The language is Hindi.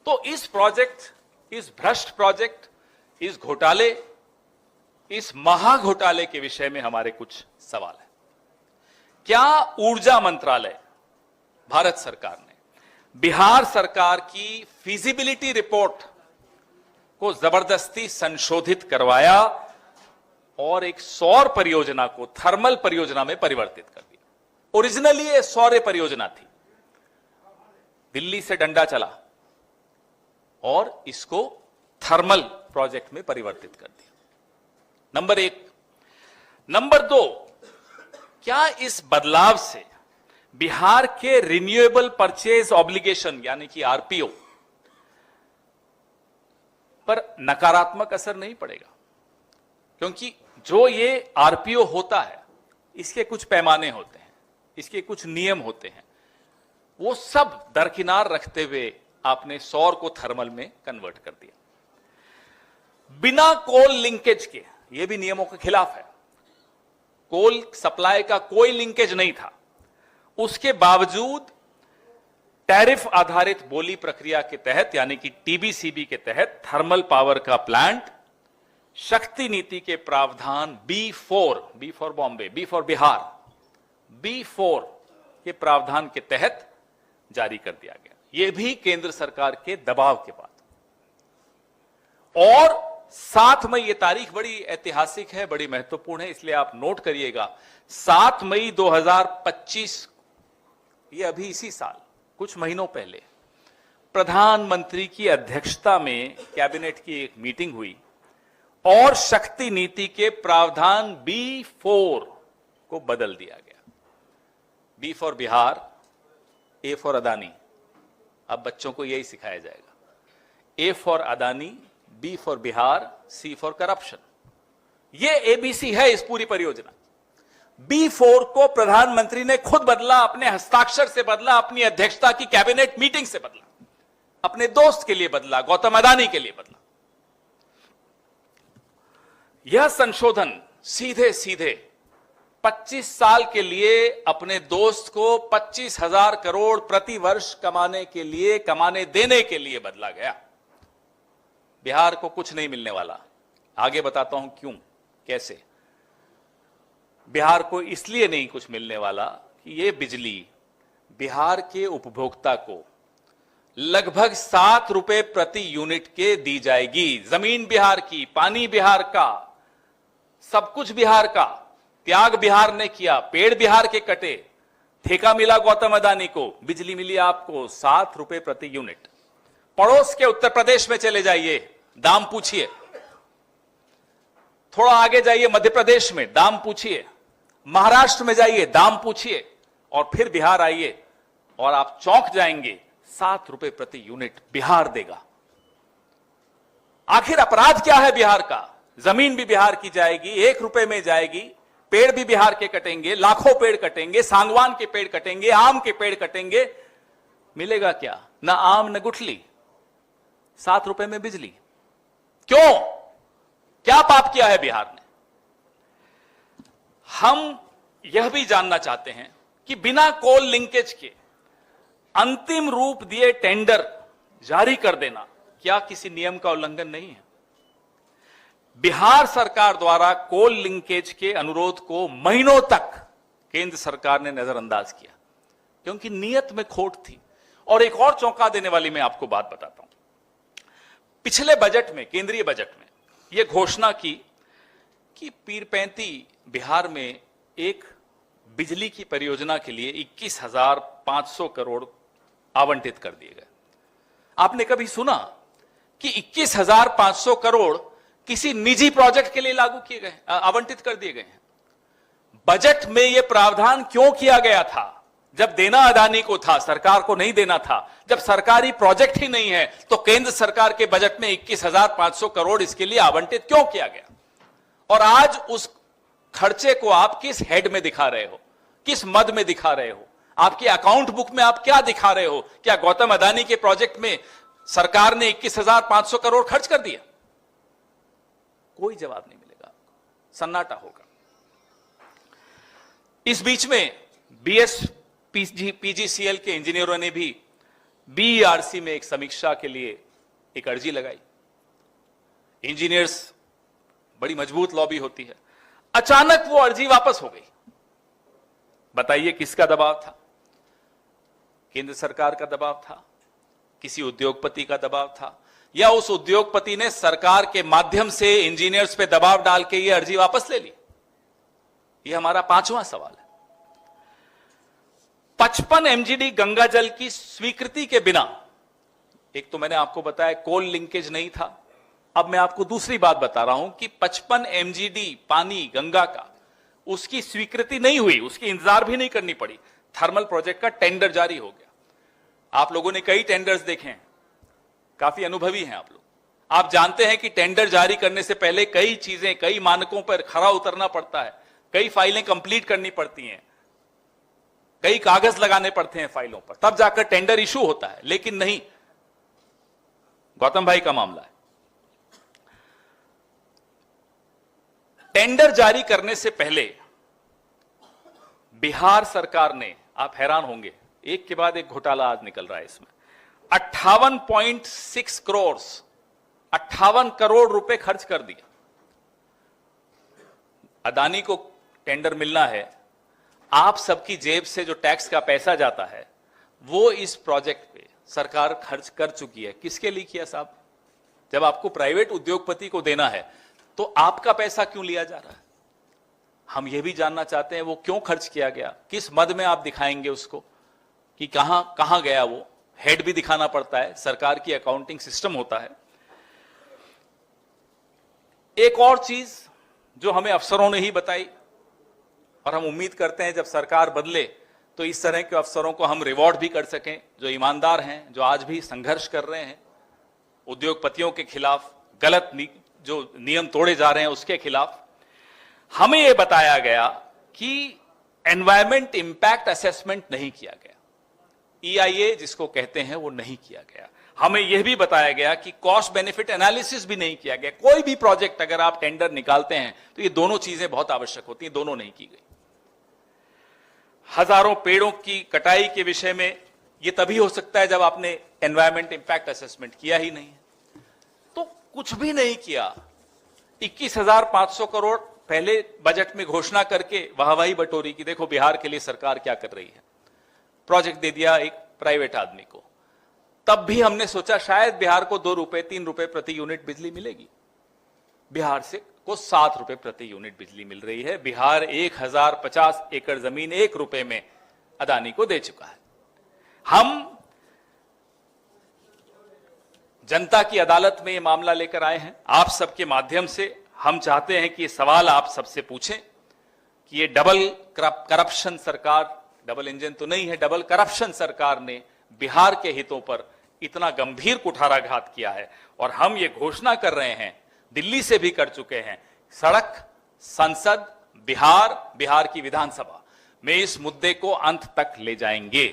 तो इस प्रोजेक्ट, इस भ्रष्ट प्रोजेक्ट, इस घोटाले, इस महाघोटाले के विषय में हमारे कुछ सवाल है। क्या ऊर्जा मंत्रालय, भारत सरकार ने बिहार सरकार की फीजिबिलिटी रिपोर्ट को जबरदस्ती संशोधित करवाया और एक सौर परियोजना को थर्मल परियोजना में परिवर्तित कर दिया? ओरिजिनली ये सौर परियोजना थी, दिल्ली से डंडा चला और इसको थर्मल प्रोजेक्ट में परिवर्तित कर दिया। नंबर एक। नंबर दो, क्या इस बदलाव से बिहार के रिन्यूएबल परचेज ऑब्लिगेशन यानी कि आरपीओ पर नकारात्मक असर नहीं पड़ेगा? क्योंकि जो ये आरपीओ होता है, इसके कुछ पैमाने होते हैं, इसके कुछ नियम होते हैं, वो सब दरकिनार रखते हुए आपने सौर को थर्मल में कन्वर्ट कर दिया बिना कोल लिंकेज के। ये भी नियमों के खिलाफ है। कोल सप्लाई का कोई लिंकेज नहीं था, उसके बावजूद टैरिफ आधारित बोली प्रक्रिया के तहत यानी कि टीबीसीबी के तहत थर्मल पावर का प्लांट शक्ति नीति के प्रावधान B4, B for Bombay, B for Bihar, B4 के प्रावधान के तहत जारी कर दिया गया। यह भी केंद्र सरकार के दबाव के बाद। और 7 मई, ये तारीख बड़ी ऐतिहासिक है, बड़ी महत्वपूर्ण है, इसलिए आप नोट करिएगा। 7 मई 2025, ये अभी इसी साल कुछ महीनों पहले प्रधानमंत्री की अध्यक्षता में कैबिनेट की एक मीटिंग हुई और शक्ति नीति के प्रावधान B4 को बदल दिया गया। B for Bihar, A for Adani. अब बच्चों को यही सिखाया जाएगा। A for Adani, B for Bihar, C for corruption. ये ABC है इस पूरी परियोजना। B4 को प्रधानमंत्री ने खुद बदला, अपने हस्ताक्षर से बदला, अपनी अध्यक्षता की कैबिनेट मीटिंग से बदला, अपने दोस्त के लिए बदला, गौतम अदानी के लिए बदला। यह संशोधन सीधे सीधे 25 साल के लिए अपने दोस्त को 25,000 करोड़ प्रति वर्ष कमाने देने के लिए बदला गया। बिहार को कुछ नहीं मिलने वाला। आगे बताता हूं क्यों, कैसे। बिहार को इसलिए नहीं कुछ मिलने वाला कि यह बिजली बिहार के उपभोक्ता को लगभग 7 रुपए प्रति यूनिट के दी जाएगी। जमीन बिहार की, पानी बिहार का, सब कुछ बिहार का। त्याग बिहार ने किया, पेड़ बिहार के कटे, ठेका मिला गौतम अदानी को, बिजली मिली आपको 7 रुपए प्रति यूनिट। पड़ोस के उत्तर प्रदेश में चले जाइए, दाम पूछिए। थोड़ा आगे जाइए मध्य प्रदेश में, दाम पूछिए। महाराष्ट्र में जाइए, दाम पूछिए। और फिर बिहार आइए और आप चौंक जाएंगे, 7 रुपए प्रति यूनिट बिहार देगा। आखिर अपराध क्या है बिहार का? जमीन भी बिहार की जाएगी, 1 रुपए में जाएगी, पेड़ भी बिहार के कटेंगे, लाखों पेड़ कटेंगे, सांगवान के पेड़ कटेंगे, आम के पेड़ कटेंगे। मिलेगा क्या? ना आम न गुठली, 7 रुपए में बिजली। क्यों? क्या पाप किया है बिहार ने? हम यह भी जानना चाहते हैं कि बिना कोल लिंकेज के अंतिम रूप दिए टेंडर जारी कर देना क्या किसी नियम का उल्लंघन नहीं है? बिहार सरकार द्वारा कोल लिंकेज के अनुरोध को महीनों तक केंद्र सरकार ने नजरअंदाज किया क्योंकि नीयत में खोट थी। और एक और चौंका देने वाली मैं आपको बात बताता हूं। पिछले बजट में, केंद्रीय बजट में यह घोषणा की कि पीरपैंती बिहार में एक बिजली की परियोजना के लिए 21,500 करोड़ आवंटित कर दिए गए। आपने कभी सुना कि 21,500 करोड़ किसी निजी प्रोजेक्ट के लिए लागू किए गए, आवंटित कर दिए गए हैं? बजट में यह प्रावधान क्यों किया गया था? जब देना अदानी को था, सरकार को नहीं देना था। जब सरकारी प्रोजेक्ट ही नहीं है तो केंद्र सरकार के बजट में 21,500 करोड़ इसके लिए आवंटित क्यों किया गया? और आज उस खर्चे को आप किस हेड में दिखा रहे हो, किस मद में दिखा रहे हो? आपकी अकाउंट बुक में आप क्या दिखा रहे हो? क्या गौतम अदानी के प्रोजेक्ट में सरकार ने 21,500 करोड़ खर्च कर दिया? कोई जवाब नहीं मिलेगा, सन्नाटा होगा। इस बीच में पीजीसीएल के इंजीनियरों ने भी बीईआरसी में एक समीक्षा के लिए एक अर्जी लगाई। इंजीनियर्स बड़ी मजबूत लॉबी होती है। अचानक वो अर्जी वापस हो गई। बताइए किसका दबाव था? केंद्र सरकार का दबाव था, किसी उद्योगपति का दबाव था, या उस उद्योगपति ने सरकार के माध्यम से इंजीनियर्स पे दबाव डाल के ये अर्जी वापस ले ली? ये हमारा पांचवां सवाल है। 55 एमजीडी गंगा जल की स्वीकृति के बिना, एक तो मैंने आपको बताया कोल लिंकेज नहीं था, अब मैं आपको दूसरी बात बता रहा हूं कि 55 एमजीडी पानी गंगा का, उसकी स्वीकृति नहीं हुई, उसकी इंतजार भी नहीं करनी पड़ी। थर्मल प्रोजेक्ट का टेंडर जारी हो गया। आप लोगों ने कई टेंडर्स देखे हैं, काफी अनुभवी हैं आप लोग। आप जानते हैं कि टेंडर जारी करने से पहले कई चीजें, कई मानकों पर खरा उतरना पड़ता है, कई फाइलें कंप्लीट करनी पड़ती हैं, कई कागज लगाने पड़ते हैं फाइलों पर, तब जाकर टेंडर इशू होता है। लेकिन नहीं, गौतम भाई का मामला है, टेंडर जारी करने से पहले बिहार सरकार ने, आप हैरान होंगे, एक के बाद एक घोटाला आज निकल रहा है इसमें, 58.6 करोड़, 58 करोड़ रुपए खर्च कर दिया। अदानी को टेंडर मिलना है, आप सबकी जेब से जो टैक्स का पैसा जाता है वो इस प्रोजेक्ट पे सरकार खर्च कर चुकी है। किसके लिए किया साहब? जब आपको प्राइवेट उद्योगपति को देना है तो आपका पैसा क्यों लिया जा रहा है? हम यह भी जानना चाहते हैं वो क्यों खर्च किया गया, किस मद में आप दिखाएंगे उसको कि कहां कहां गया। वो हेड भी दिखाना पड़ता है, सरकार की अकाउंटिंग सिस्टम होता है। एक और चीज जो हमें अफसरों ने ही बताई, और हम उम्मीद करते हैं जब सरकार बदले तो इस तरह के अफसरों को हम रिवॉर्ड भी कर सकें, जो ईमानदार हैं, जो आज भी संघर्ष कर रहे हैं उद्योगपतियों के खिलाफ, गलत जो नियम तोड़े जा रहे हैं उसके खिलाफ। हमें यह बताया गया कि एनवायरमेंट इंपैक्ट असेसमेंट नहीं किया गया, EIA जिसको कहते हैं वो नहीं किया गया। हमें यह भी बताया गया कि कॉस्ट बेनिफिट एनालिसिस भी नहीं किया गया। कोई भी प्रोजेक्ट अगर आप टेंडर निकालते हैं तो ये दोनों चीजें बहुत आवश्यक होती हैं, दोनों नहीं की गई। हजारों पेड़ों की कटाई के विषय में ये तभी हो सकता है जब आपने एनवायरमेंट इंपैक्ट असेसमेंट किया ही नहीं है। तो कुछ भी नहीं किया। 21,500 करोड़ पहले बजट में घोषणा करके वाहवाही बटोरी कि देखो बिहार के लिए सरकार क्या कर रही है। प्रोजेक्ट दे दिया एक प्राइवेट आदमी को। तब भी हमने सोचा शायद बिहार को 2 रुपए 3 रुपए प्रति यूनिट बिजली मिलेगी। बिहार से को 7 रुपए प्रति यूनिट बिजली मिल रही है। बिहार 1050 एकड़ जमीन 1 रुपए में अदानी को दे चुका है। हम जनता की अदालत में यह मामला लेकर आए हैं। आप सबके माध्यम से हम चाहते हैं कि ये सवाल आप सबसे पूछें कि ये डबल करप्शन सरकार, डबल इंजन तो नहीं है, डबल करप्शन सरकार ने बिहार के हितों पर इतना गंभीर कुठाराघात किया है। और हम ये घोषणा कर रहे हैं, दिल्ली से भी कर चुके हैं, सड़क, संसद, बिहार की विधानसभा में इस मुद्दे को अंत तक ले जाएंगे।